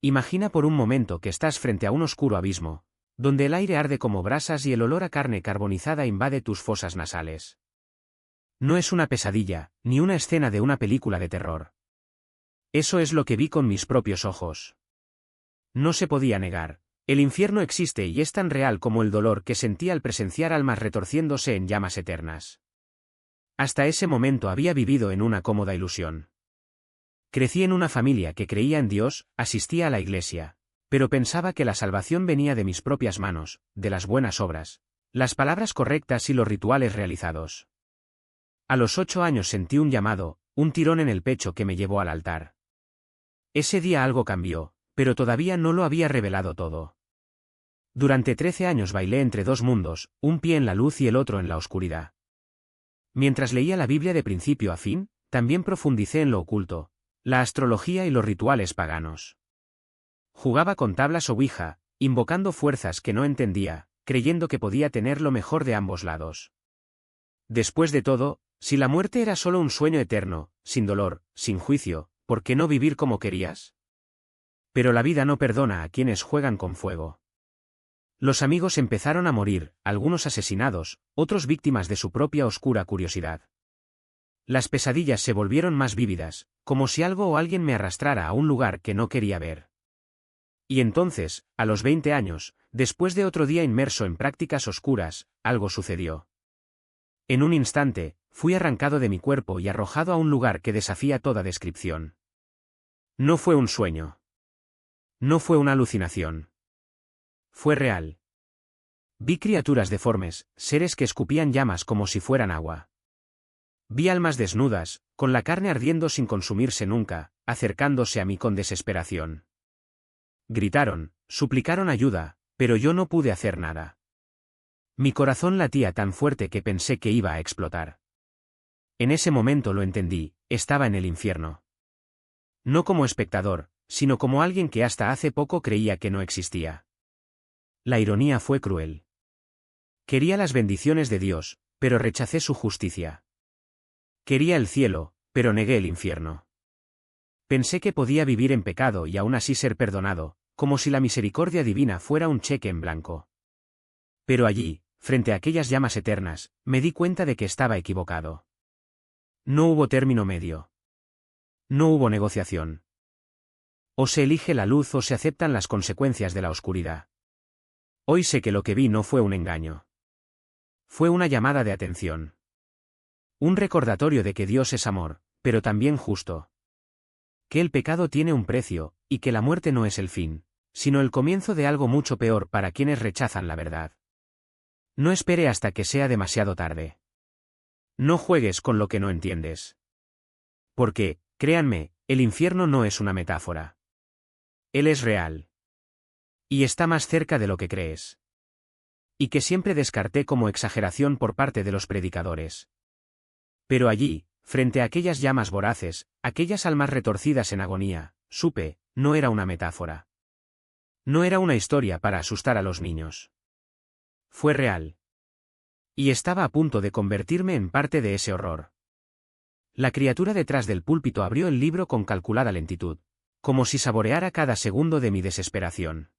Imagina por un momento que estás frente a un oscuro abismo, donde el aire arde como brasas y el olor a carne carbonizada invade tus fosas nasales. No es una pesadilla, ni una escena de una película de terror. Eso es lo que vi con mis propios ojos. No se podía negar. El infierno existe y es tan real como el dolor que sentí al presenciar almas retorciéndose en llamas eternas. Hasta ese momento había vivido en una cómoda ilusión. Crecí en una familia que creía en Dios, asistía a la iglesia, pero pensaba que la salvación venía de mis propias manos, de las buenas obras, las palabras correctas y los rituales realizados. A los 8 años sentí un llamado, un tirón en el pecho que me llevó al altar. Ese día algo cambió, pero todavía no lo había revelado todo. Durante 13 años bailé entre dos mundos, un pie en la luz y el otro en la oscuridad. Mientras leía la Biblia de principio a fin, también profundicé en lo oculto, la astrología y los rituales paganos. Jugaba con tablas ouija, invocando fuerzas que no entendía, creyendo que podía tener lo mejor de ambos lados. Después de todo, si la muerte era solo un sueño eterno, sin dolor, sin juicio, ¿por qué no vivir como querías? Pero la vida no perdona a quienes juegan con fuego. Los amigos empezaron a morir, algunos asesinados, otros víctimas de su propia oscura curiosidad. Las pesadillas se volvieron más vívidas, como si algo o alguien me arrastrara a un lugar que no quería ver. Y entonces, a los 20 años, después de otro día inmerso en prácticas oscuras, algo sucedió. En un instante, fui arrancado de mi cuerpo y arrojado a un lugar que desafía toda descripción. No fue un sueño. No fue una alucinación. Fue real. Vi criaturas deformes, seres que escupían llamas como si fueran agua. Vi almas desnudas, con la carne ardiendo sin consumirse nunca, acercándose a mí con desesperación. Gritaron, suplicaron ayuda, pero yo no pude hacer nada. Mi corazón latía tan fuerte que pensé que iba a explotar. En ese momento lo entendí, estaba en el infierno. No como espectador, sino como alguien que hasta hace poco creía que no existía. La ironía fue cruel. Quería las bendiciones de Dios, pero rechacé su justicia. Quería el cielo, pero negué el infierno. Pensé que podía vivir en pecado y aún así ser perdonado, como si la misericordia divina fuera un cheque en blanco. Pero allí, frente a aquellas llamas eternas, me di cuenta de que estaba equivocado. No hubo término medio. No hubo negociación. O se elige la luz o se aceptan las consecuencias de la oscuridad. Hoy sé que lo que vi no fue un engaño. Fue una llamada de atención. Un recordatorio de que Dios es amor, pero también justo. Que el pecado tiene un precio, y que la muerte no es el fin, sino el comienzo de algo mucho peor para quienes rechazan la verdad. No espere hasta que sea demasiado tarde. No juegues con lo que no entiendes. Porque, créanme, el infierno no es una metáfora. Él es real. Y está más cerca de lo que crees. Y que siempre descarté como exageración por parte de los predicadores. Pero allí, frente a aquellas llamas voraces, aquellas almas retorcidas en agonía, supe, no era una metáfora. No era una historia para asustar a los niños. Fue real. Y estaba a punto de convertirme en parte de ese horror. La criatura detrás del púlpito abrió el libro con calculada lentitud, como si saboreara cada segundo de mi desesperación.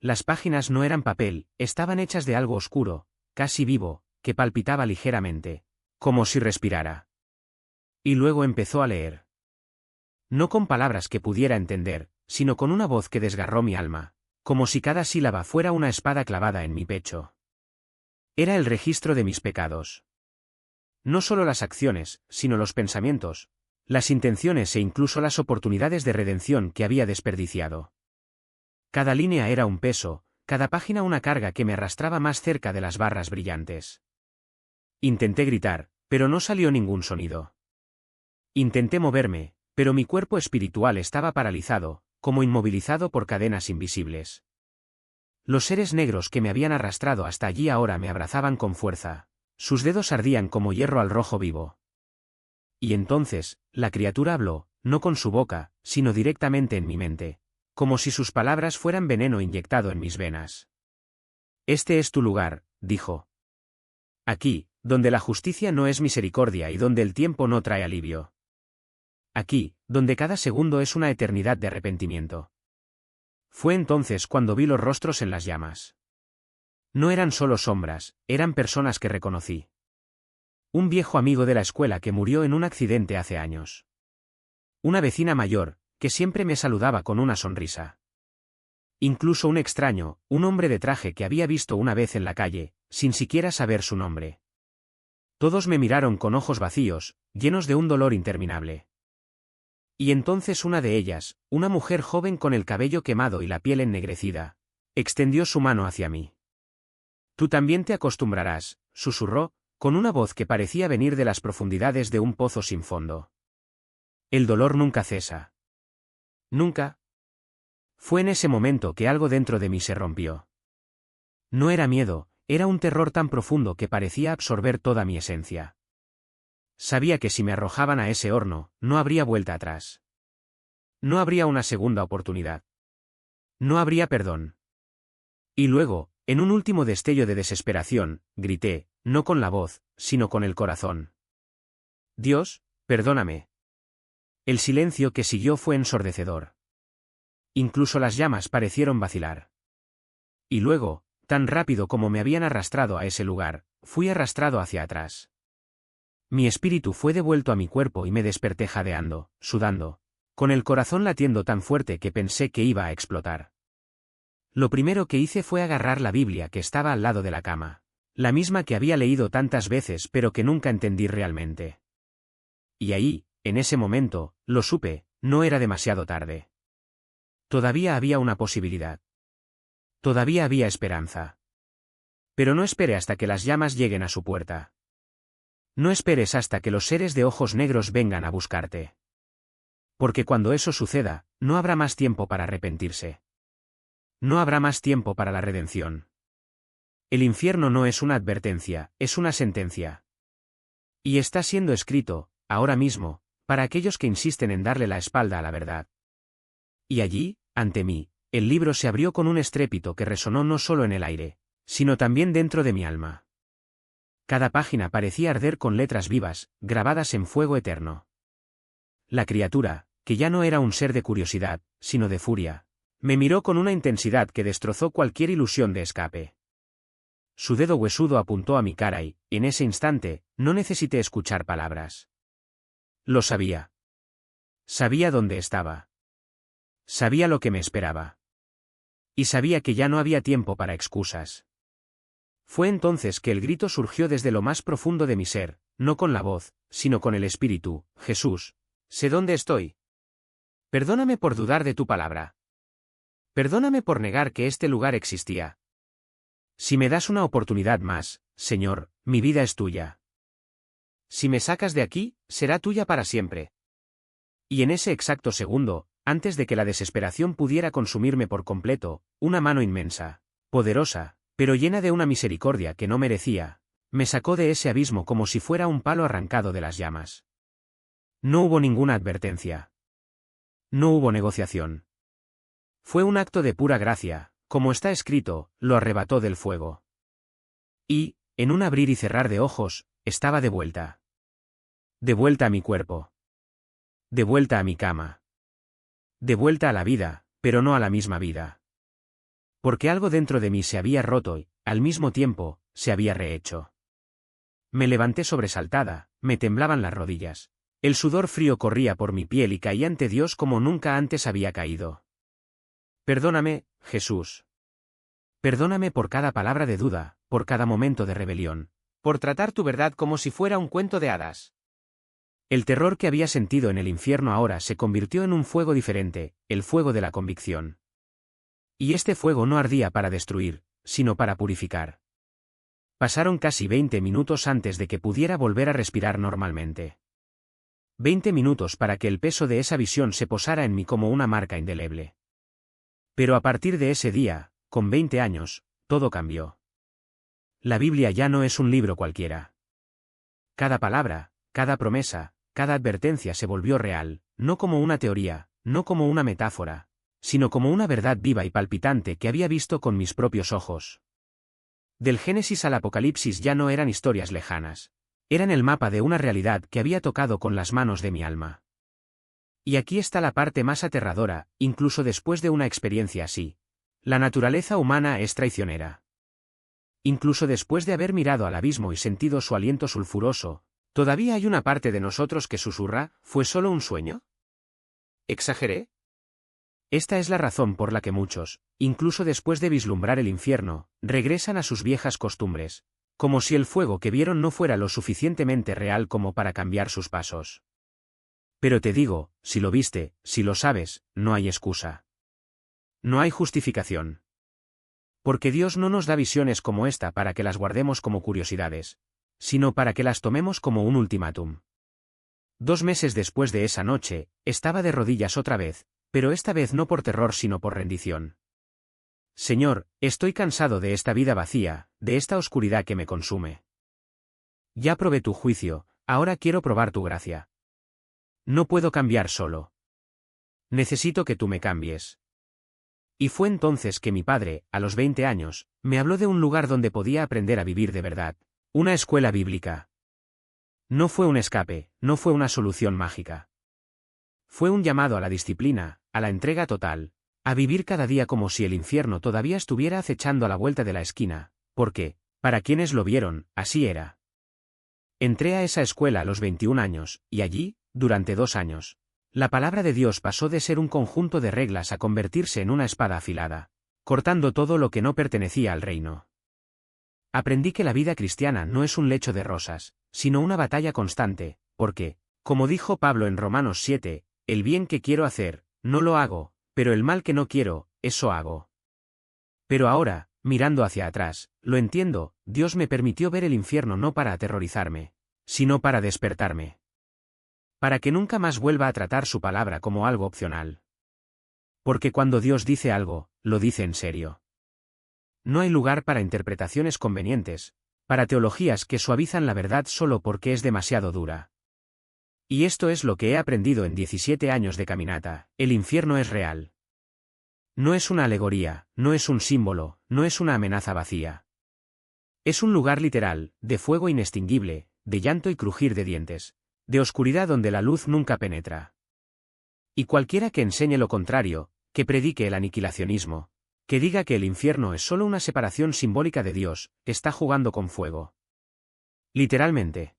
Las páginas no eran papel, estaban hechas de algo oscuro, casi vivo, que palpitaba ligeramente, como si respirara. Y luego empezó a leer. No con palabras que pudiera entender, sino con una voz que desgarró mi alma, como si cada sílaba fuera una espada clavada en mi pecho. Era el registro de mis pecados. No solo las acciones, sino los pensamientos, las intenciones e incluso las oportunidades de redención que había desperdiciado. Cada línea era un peso, cada página una carga que me arrastraba más cerca de las barras brillantes. Intenté gritar, pero no salió ningún sonido. Intenté moverme, pero mi cuerpo espiritual estaba paralizado, como inmovilizado por cadenas invisibles. Los seres negros que me habían arrastrado hasta allí ahora me abrazaban con fuerza, sus dedos ardían como hierro al rojo vivo. Y entonces, la criatura habló, no con su boca, sino directamente en mi mente, como si sus palabras fueran veneno inyectado en mis venas. Este es tu lugar, dijo. Aquí, donde la justicia no es misericordia y donde el tiempo no trae alivio. Aquí, donde cada segundo es una eternidad de arrepentimiento. Fue entonces cuando vi los rostros en las llamas. No eran solo sombras, eran personas que reconocí. Un viejo amigo de la escuela que murió en un accidente hace años. Una vecina mayor, que siempre me saludaba con una sonrisa. Incluso un extraño, un hombre de traje que había visto una vez en la calle, sin siquiera saber su nombre. Todos me miraron con ojos vacíos, llenos de un dolor interminable. Y entonces una de ellas, una mujer joven con el cabello quemado y la piel ennegrecida, extendió su mano hacia mí. Tú también te acostumbrarás, susurró, con una voz que parecía venir de las profundidades de un pozo sin fondo. El dolor nunca cesa. Nunca. Fue en ese momento que algo dentro de mí se rompió. No era miedo, era un terror tan profundo que parecía absorber toda mi esencia. Sabía que si me arrojaban a ese horno, no habría vuelta atrás. No habría una segunda oportunidad. No habría perdón. Y luego, en un último destello de desesperación, grité, no con la voz, sino con el corazón. Dios, perdóname. El silencio que siguió fue ensordecedor. Incluso las llamas parecieron vacilar. Y luego, tan rápido como me habían arrastrado a ese lugar, fui arrastrado hacia atrás. Mi espíritu fue devuelto a mi cuerpo y me desperté jadeando, sudando, con el corazón latiendo tan fuerte que pensé que iba a explotar. Lo primero que hice fue agarrar la Biblia que estaba al lado de la cama, la misma que había leído tantas veces pero que nunca entendí realmente. Y ahí, en ese momento, lo supe, no era demasiado tarde. Todavía había una posibilidad. Todavía había esperanza. Pero no espere hasta que las llamas lleguen a su puerta. No esperes hasta que los seres de ojos negros vengan a buscarte. Porque cuando eso suceda, no habrá más tiempo para arrepentirse. No habrá más tiempo para la redención. El infierno no es una advertencia, es una sentencia. Y está siendo escrito, ahora mismo, para aquellos que insisten en darle la espalda a la verdad. Y allí, ante mí, el libro se abrió con un estrépito que resonó no solo en el aire, sino también dentro de mi alma. Cada página parecía arder con letras vivas, grabadas en fuego eterno. La criatura, que ya no era un ser de curiosidad, sino de furia, me miró con una intensidad que destrozó cualquier ilusión de escape. Su dedo huesudo apuntó a mi cara y, en ese instante, no necesité escuchar palabras. Lo sabía. Sabía dónde estaba. Sabía lo que me esperaba. Y sabía que ya no había tiempo para excusas. Fue entonces que el grito surgió desde lo más profundo de mi ser, no con la voz, sino con el espíritu. Jesús, sé dónde estoy. Perdóname por dudar de tu palabra. Perdóname por negar que este lugar existía. Si me das una oportunidad más, Señor, mi vida es tuya. Si me sacas de aquí, será tuya para siempre. Y en ese exacto segundo, antes de que la desesperación pudiera consumirme por completo, una mano inmensa, poderosa, pero llena de una misericordia que no merecía, me sacó de ese abismo como si fuera un palo arrancado de las llamas. No hubo ninguna advertencia. No hubo negociación. Fue un acto de pura gracia, como está escrito, lo arrebató del fuego. Y, en un abrir y cerrar de ojos, estaba de vuelta. De vuelta a mi cuerpo. De vuelta a mi cama. De vuelta a la vida, pero no a la misma vida. Porque algo dentro de mí se había roto y, al mismo tiempo, se había rehecho. Me levanté sobresaltada, me temblaban las rodillas. El sudor frío corría por mi piel y caí ante Dios como nunca antes había caído. Perdóname, Jesús. Perdóname por cada palabra de duda, por cada momento de rebelión, por tratar tu verdad como si fuera un cuento de hadas. El terror que había sentido en el infierno ahora se convirtió en un fuego diferente, el fuego de la convicción. Y este fuego no ardía para destruir, sino para purificar. Pasaron casi 20 minutos antes de que pudiera volver a respirar normalmente. 20 minutos para que el peso de esa visión se posara en mí como una marca indeleble. Pero a partir de ese día, con 20 años, todo cambió. La Biblia ya no es un libro cualquiera. Cada palabra, cada promesa, cada advertencia se volvió real, no como una teoría, no como una metáfora, sino como una verdad viva y palpitante que había visto con mis propios ojos. Del Génesis al Apocalipsis ya no eran historias lejanas, eran el mapa de una realidad que había tocado con las manos de mi alma. Y aquí está la parte más aterradora, incluso después de una experiencia así. La naturaleza humana es traicionera. Incluso después de haber mirado al abismo y sentido su aliento sulfuroso, ¿todavía hay una parte de nosotros que susurra, ¿fue solo un sueño? ¿Exageré? Esta es la razón por la que muchos, incluso después de vislumbrar el infierno, regresan a sus viejas costumbres, como si el fuego que vieron no fuera lo suficientemente real como para cambiar sus pasos. Pero te digo, si lo viste, si lo sabes, no hay excusa. No hay justificación. Porque Dios no nos da visiones como esta para que las guardemos como curiosidades, sino para que las tomemos como un ultimátum. 2 meses después de esa noche, estaba de rodillas otra vez, pero esta vez no por terror sino por rendición. Señor, estoy cansado de esta vida vacía, de esta oscuridad que me consume. Ya probé tu juicio, ahora quiero probar tu gracia. No puedo cambiar solo. Necesito que tú me cambies. Y fue entonces que mi padre, a los 20 años, me habló de un lugar donde podía aprender a vivir de verdad, una escuela bíblica. No fue un escape, no fue una solución mágica. Fue un llamado a la disciplina, a la entrega total, a vivir cada día como si el infierno todavía estuviera acechando a la vuelta de la esquina, porque, para quienes lo vieron, así era. Entré a esa escuela a los 21 años, y allí, durante 2 años, la palabra de Dios pasó de ser un conjunto de reglas a convertirse en una espada afilada, cortando todo lo que no pertenecía al reino. Aprendí que la vida cristiana no es un lecho de rosas, sino una batalla constante, porque, como dijo Pablo en Romanos 7, el bien que quiero hacer, no lo hago, pero el mal que no quiero, eso hago. Pero ahora, mirando hacia atrás, lo entiendo, Dios me permitió ver el infierno no para aterrorizarme, sino para despertarme. Para que nunca más vuelva a tratar su palabra como algo opcional. Porque cuando Dios dice algo, lo dice en serio. No hay lugar para interpretaciones convenientes, para teologías que suavizan la verdad solo porque es demasiado dura. Y esto es lo que he aprendido en 17 años de caminata, el infierno es real. No es una alegoría, no es un símbolo, no es una amenaza vacía. Es un lugar literal, de fuego inextinguible, de llanto y crujir de dientes, de oscuridad donde la luz nunca penetra. Y cualquiera que enseñe lo contrario, que predique el aniquilacionismo, que diga que el infierno es solo una separación simbólica de Dios, está jugando con fuego. Literalmente.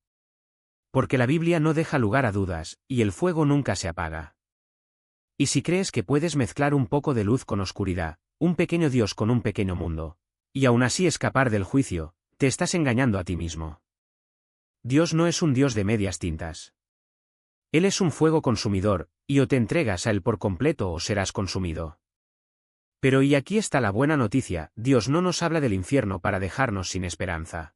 Porque la Biblia no deja lugar a dudas, y el fuego nunca se apaga. Y si crees que puedes mezclar un poco de luz con oscuridad, un pequeño Dios con un pequeño mundo, y aún así escapar del juicio, te estás engañando a ti mismo. Dios no es un Dios de medias tintas. Él es un fuego consumidor, y o te entregas a él por completo o serás consumido. Pero y aquí está la buena noticia, Dios no nos habla del infierno para dejarnos sin esperanza.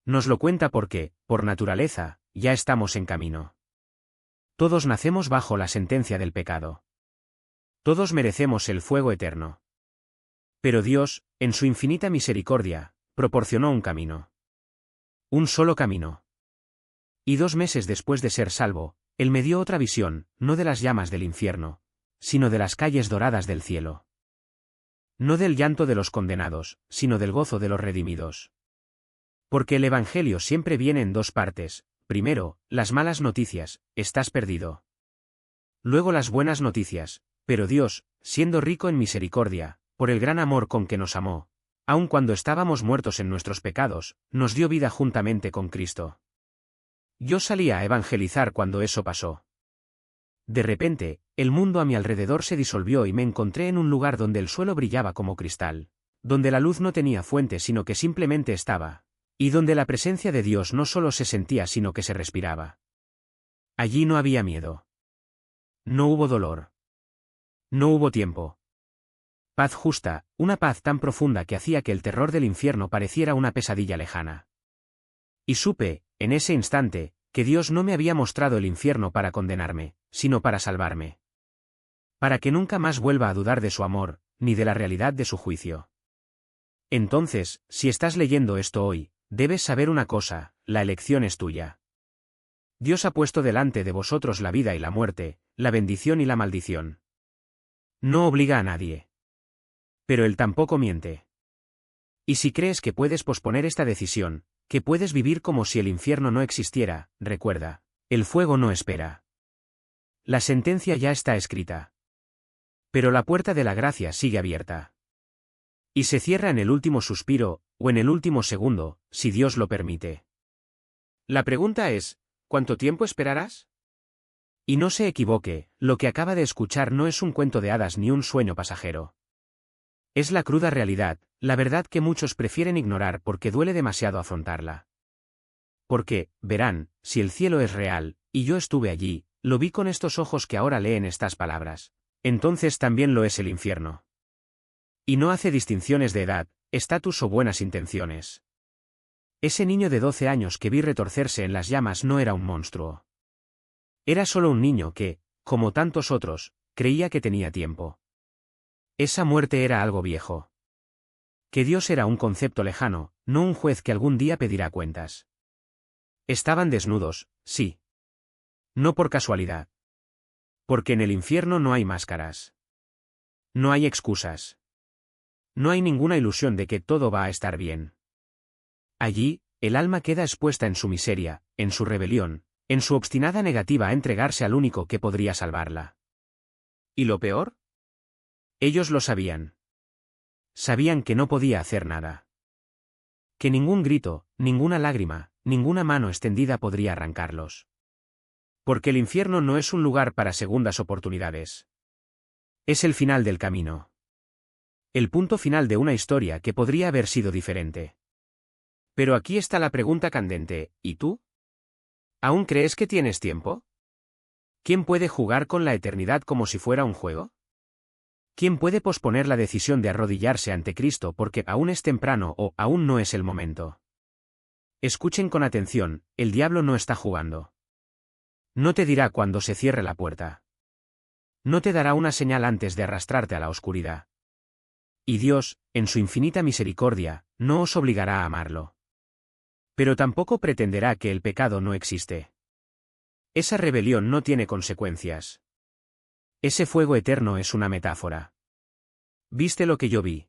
Nos lo cuenta porque, por naturaleza, ya estamos en camino. Todos nacemos bajo la sentencia del pecado. Todos merecemos el fuego eterno. Pero Dios, en su infinita misericordia, proporcionó un camino. Un solo camino. Y 2 meses después de ser salvo, Él me dio otra visión, no de las llamas del infierno, sino de las calles doradas del cielo. No del llanto de los condenados, sino del gozo de los redimidos. Porque el Evangelio siempre viene en 2 partes, primero, las malas noticias, estás perdido. Luego las buenas noticias, pero Dios, siendo rico en misericordia, por el gran amor con que nos amó, aun cuando estábamos muertos en nuestros pecados, nos dio vida juntamente con Cristo. Yo salí a evangelizar cuando eso pasó. De repente, el mundo a mi alrededor se disolvió y me encontré en un lugar donde el suelo brillaba como cristal, donde la luz no tenía fuente sino que simplemente estaba, y donde la presencia de Dios no solo se sentía sino que se respiraba. Allí no había miedo. No hubo dolor. No hubo tiempo. Paz justa, una paz tan profunda que hacía que el terror del infierno pareciera una pesadilla lejana. Y supe, en ese instante, que Dios no me había mostrado el infierno para condenarme, sino para salvarme. Para que nunca más vuelva a dudar de su amor, ni de la realidad de su juicio. Entonces, si estás leyendo esto hoy, debes saber una cosa, la elección es tuya. Dios ha puesto delante de vosotros la vida y la muerte, la bendición y la maldición. No obliga a nadie. Pero Él tampoco miente. Y si crees que puedes posponer esta decisión, que puedes vivir como si el infierno no existiera, recuerda, el fuego no espera. La sentencia ya está escrita. Pero la puerta de la gracia sigue abierta. Y se cierra en el último suspiro, o en el último segundo, si Dios lo permite. La pregunta es, ¿cuánto tiempo esperarás? Y no se equivoque, lo que acaba de escuchar no es un cuento de hadas ni un sueño pasajero. Es la cruda realidad, la verdad que muchos prefieren ignorar porque duele demasiado afrontarla. Porque, verán, si el cielo es real, y yo estuve allí, lo vi con estos ojos que ahora leen estas palabras, entonces también lo es el infierno. Y no hace distinciones de edad, estatus o buenas intenciones. Ese niño de 12 años que vi retorcerse en las llamas no era un monstruo. Era solo un niño que, como tantos otros, creía que tenía tiempo. Esa muerte era algo viejo. Que Dios era un concepto lejano, no un juez que algún día pedirá cuentas. Estaban desnudos, sí. No por casualidad. Porque en el infierno no hay máscaras. No hay excusas. No hay ninguna ilusión de que todo va a estar bien. Allí, el alma queda expuesta en su miseria, en su rebelión, en su obstinada negativa a entregarse al único que podría salvarla. ¿Y lo peor? Ellos lo sabían. Sabían que no podía hacer nada. Que ningún grito, ninguna lágrima, ninguna mano extendida podría arrancarlos. Porque el infierno no es un lugar para segundas oportunidades. Es el final del camino. El punto final de una historia que podría haber sido diferente. Pero aquí está la pregunta candente, ¿y tú? ¿Aún crees que tienes tiempo? ¿Quién puede jugar con la eternidad como si fuera un juego? ¿Quién puede posponer la decisión de arrodillarse ante Cristo porque aún es temprano o aún no es el momento? Escuchen con atención, el diablo no está jugando. No te dirá cuando se cierre la puerta. No te dará una señal antes de arrastrarte a la oscuridad. Y Dios, en su infinita misericordia, no os obligará a amarlo. Pero tampoco pretenderá que el pecado no existe. Esa rebelión no tiene consecuencias. Ese fuego eterno es una metáfora. ¿Viste lo que yo vi?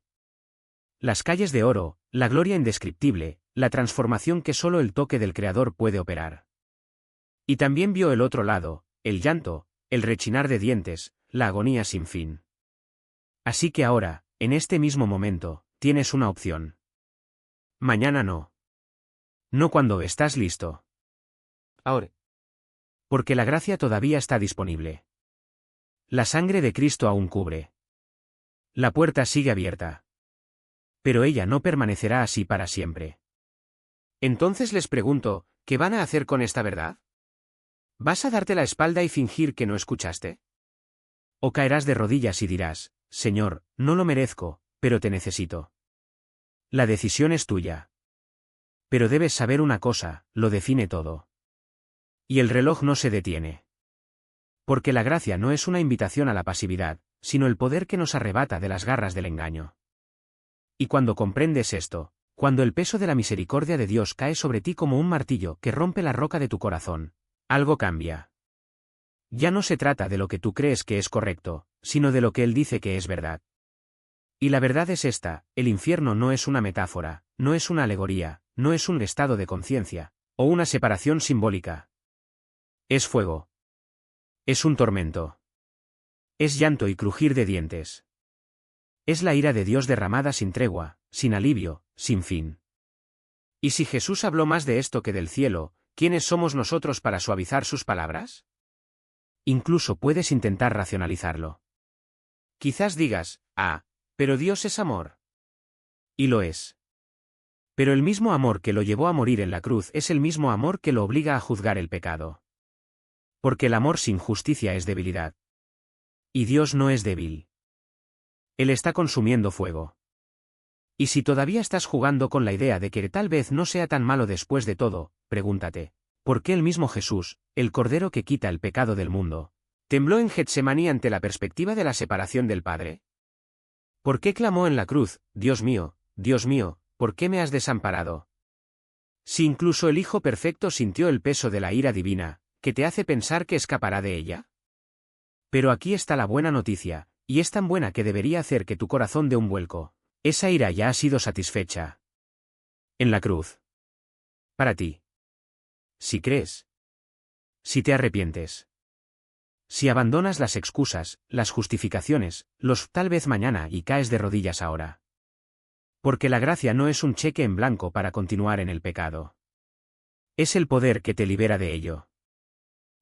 Las calles de oro, la gloria indescriptible, la transformación que solo el toque del Creador puede operar. Y también vio el otro lado, el llanto, el rechinar de dientes, la agonía sin fin. Así que ahora, en este mismo momento, tienes una opción. Mañana no. No cuando estás listo. Ahora. Porque la gracia todavía está disponible. La sangre de Cristo aún cubre. La puerta sigue abierta. Pero ella no permanecerá así para siempre. Entonces les pregunto, ¿qué van a hacer con esta verdad? ¿Vas a darte la espalda y fingir que no escuchaste? ¿O caerás de rodillas y dirás, Señor, no lo merezco, pero te necesito? La decisión es tuya. Pero debes saber una cosa, lo define todo. Y el reloj no se detiene. Porque la gracia no es una invitación a la pasividad, sino el poder que nos arrebata de las garras del engaño. Y cuando comprendes esto, cuando el peso de la misericordia de Dios cae sobre ti como un martillo que rompe la roca de tu corazón, algo cambia. Ya no se trata de lo que tú crees que es correcto, sino de lo que Él dice que es verdad. Y la verdad es esta, el infierno no es una metáfora, no es una alegoría, no es un estado de conciencia, o una separación simbólica. Es fuego. Es un tormento. Es llanto y crujir de dientes. Es la ira de Dios derramada sin tregua, sin alivio, sin fin. Y si Jesús habló más de esto que del cielo, ¿quiénes somos nosotros para suavizar sus palabras? Incluso puedes intentar racionalizarlo. Quizás digas, pero Dios es amor. Y lo es. Pero el mismo amor que lo llevó a morir en la cruz es el mismo amor que lo obliga a juzgar el pecado. Porque el amor sin justicia es debilidad. Y Dios no es débil. Él está consumiendo fuego. Y si todavía estás jugando con la idea de que tal vez no sea tan malo después de todo, pregúntate, ¿por qué el mismo Jesús, el Cordero que quita el pecado del mundo, tembló en Getsemaní ante la perspectiva de la separación del Padre? ¿Por qué clamó en la cruz, Dios mío, ¿por qué me has desamparado? Si incluso el Hijo Perfecto sintió el peso de la ira divina, ¿qué te hace pensar que escapará de ella? Pero aquí está la buena noticia, y es tan buena que debería hacer que tu corazón dé un vuelco. Esa ira ya ha sido satisfecha. En la cruz. Para ti. Si crees. Si te arrepientes. Si abandonas las excusas, las justificaciones, los tal vez mañana y caes de rodillas ahora. Porque la gracia no es un cheque en blanco para continuar en el pecado. Es el poder que te libera de ello.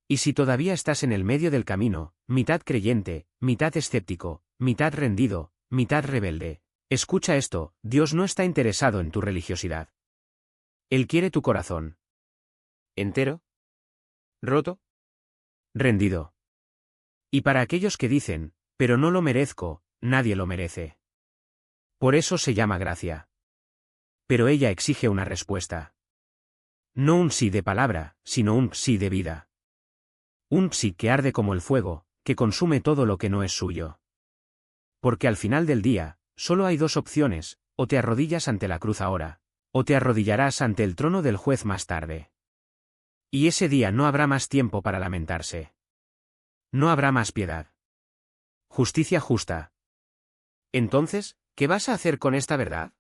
Y si todavía estás en el medio del camino, mitad creyente, mitad escéptico, mitad rendido, mitad rebelde, escucha esto: Dios no está interesado en tu religiosidad. Él quiere tu corazón. ¿Entero? ¿Roto? Rendido. Y para aquellos que dicen, pero no lo merezco, nadie lo merece. Por eso se llama gracia. Pero ella exige una respuesta. No un sí de palabra, sino un sí de vida. Un sí que arde como el fuego, que consume todo lo que no es suyo. Porque al final del día, solo hay dos opciones: o te arrodillas ante la cruz ahora, o te arrodillarás ante el trono del juez más tarde. Y ese día no habrá más tiempo para lamentarse. No habrá más piedad. Justicia justa. Entonces, ¿qué vas a hacer con esta verdad?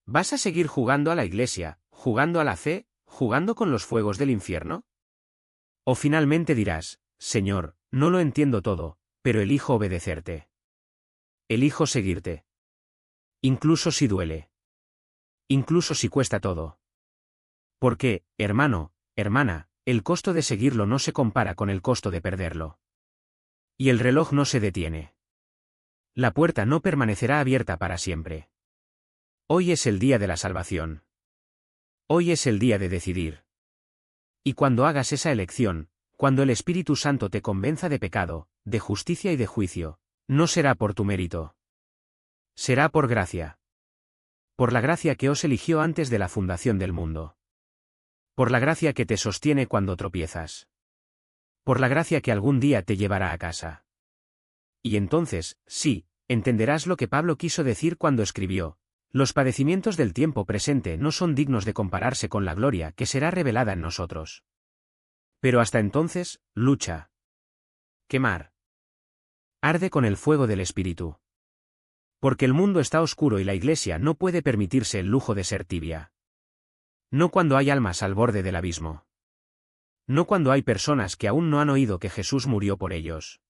¿Vas a seguir jugando a la iglesia, jugando a la fe, jugando con los fuegos del infierno? ¿O finalmente dirás: Señor, no lo entiendo todo, pero elijo obedecerte? Elijo seguirte. Incluso si duele. Incluso si cuesta todo. Porque, hermano, hermana, el costo de seguirlo no se compara con el costo de perderlo. Y el reloj no se detiene. La puerta no permanecerá abierta para siempre. Hoy es el día de la salvación. Hoy es el día de decidir. Y cuando hagas esa elección, cuando el Espíritu Santo te convenza de pecado, de justicia y de juicio, no será por tu mérito. Será por gracia. Por la gracia que os eligió antes de la fundación del mundo. Por la gracia que te sostiene cuando tropiezas. Por la gracia que algún día te llevará a casa. Y entonces, sí, entenderás lo que Pablo quiso decir cuando escribió: los padecimientos del tiempo presente no son dignos de compararse con la gloria que será revelada en nosotros. Pero hasta entonces, lucha. Quemar. Arde con el fuego del Espíritu. Porque el mundo está oscuro y la Iglesia no puede permitirse el lujo de ser tibia. No cuando hay almas al borde del abismo. No cuando hay personas que aún no han oído que Jesús murió por ellos.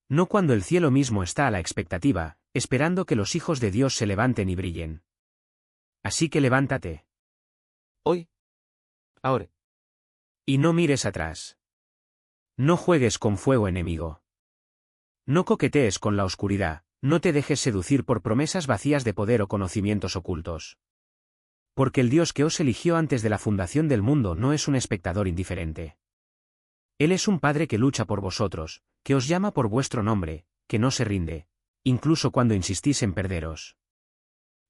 No cuando el cielo mismo está a la expectativa, esperando que los hijos de Dios se levanten y brillen. Así que levántate. Hoy. Ahora. Y no mires atrás. No juegues con fuego enemigo. No coquetees con la oscuridad, no te dejes seducir por promesas vacías de poder o conocimientos ocultos. Porque el Dios que os eligió antes de la fundación del mundo no es un espectador indiferente. Él es un Padre que lucha por vosotros, que os llama por vuestro nombre, que no se rinde, incluso cuando insistís en perderos.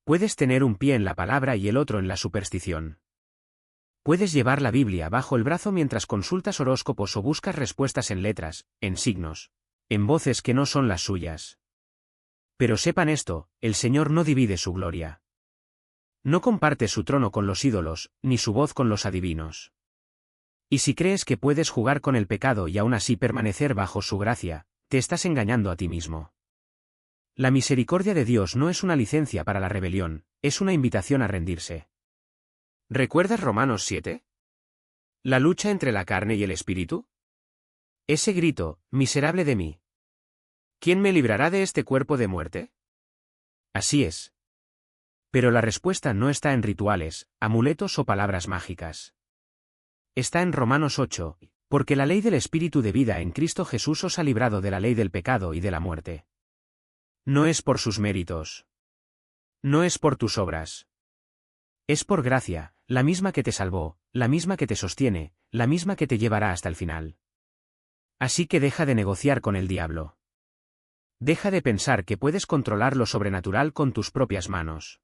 Puedes tener un pie en la palabra y el otro en la superstición. Puedes llevar la Biblia bajo el brazo mientras consultas horóscopos o buscas respuestas en letras, en signos, en voces que no son las suyas. Pero sepan esto: el Señor no divide su gloria. No comparte su trono con los ídolos, ni su voz con los adivinos. Y si crees que puedes jugar con el pecado y aún así permanecer bajo su gracia, te estás engañando a ti mismo. La misericordia de Dios no es una licencia para la rebelión, es una invitación a rendirse. ¿Recuerdas Romanos 7? ¿La lucha entre la carne y el espíritu? Ese grito: miserable de mí. ¿Quién me librará de este cuerpo de muerte? Así es. Pero la respuesta no está en rituales, amuletos o palabras mágicas. Está en Romanos 8, porque la ley del Espíritu de vida en Cristo Jesús os ha librado de la ley del pecado y de la muerte. No es por sus méritos. No es por tus obras. Es por gracia, la misma que te salvó, la misma que te sostiene, la misma que te llevará hasta el final. Así que deja de negociar con el diablo. Deja de pensar que puedes controlar lo sobrenatural con tus propias manos.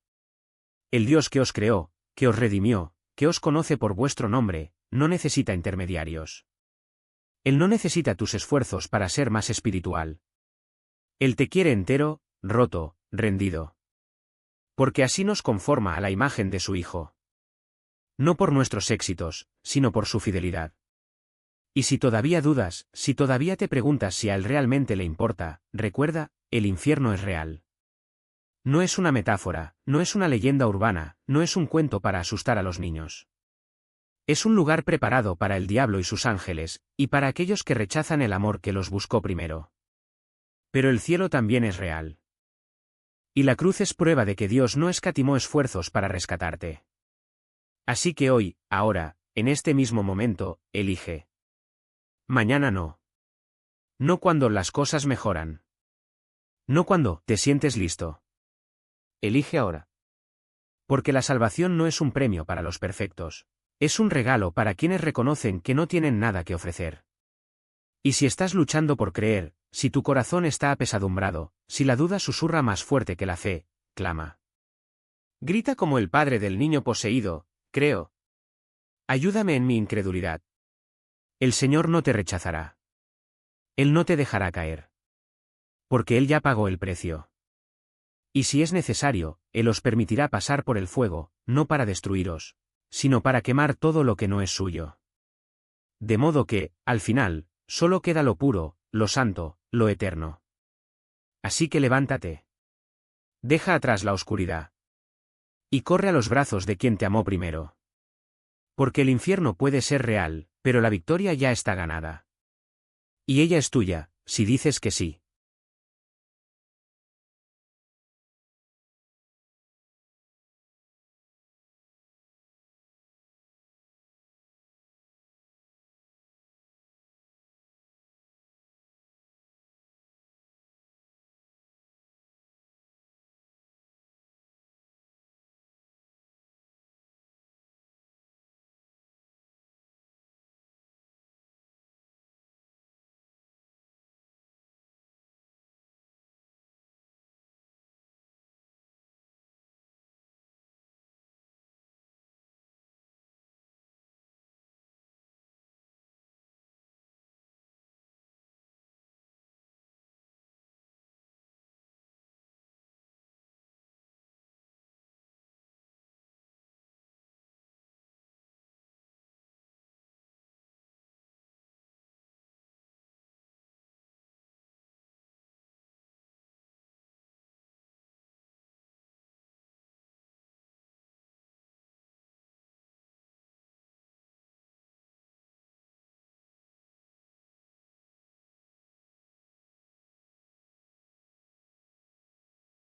El Dios que os creó, que os redimió, que os conoce por vuestro nombre, no necesita intermediarios. Él no necesita tus esfuerzos para ser más espiritual. Él te quiere entero, roto, rendido. Porque así nos conforma a la imagen de su Hijo. No por nuestros éxitos, sino por su fidelidad. Y si todavía dudas, si todavía te preguntas si a Él realmente le importa, recuerda: el infierno es real. No es una metáfora, no es una leyenda urbana, no es un cuento para asustar a los niños. Es un lugar preparado para el diablo y sus ángeles, y para aquellos que rechazan el amor que los buscó primero. Pero el cielo también es real. Y la cruz es prueba de que Dios no escatimó esfuerzos para rescatarte. Así que hoy, ahora, en este mismo momento, elige. Mañana no. No cuando las cosas mejoran. No cuando te sientes listo. Elige ahora. Porque la salvación no es un premio para los perfectos. Es un regalo para quienes reconocen que no tienen nada que ofrecer. Y si estás luchando por creer, si tu corazón está apesadumbrado, si la duda susurra más fuerte que la fe, clama. Grita como el padre del niño poseído, creo. Ayúdame en mi incredulidad. El Señor no te rechazará. Él no te dejará caer. Porque Él ya pagó el precio. Y si es necesario, Él os permitirá pasar por el fuego, no para destruiros, sino para quemar todo lo que no es suyo. De modo que, al final, solo queda lo puro, lo santo, lo eterno. Así que levántate. Deja atrás la oscuridad. Y corre a los brazos de quien te amó primero. Porque el infierno puede ser real, pero la victoria ya está ganada. Y ella es tuya, si dices que sí.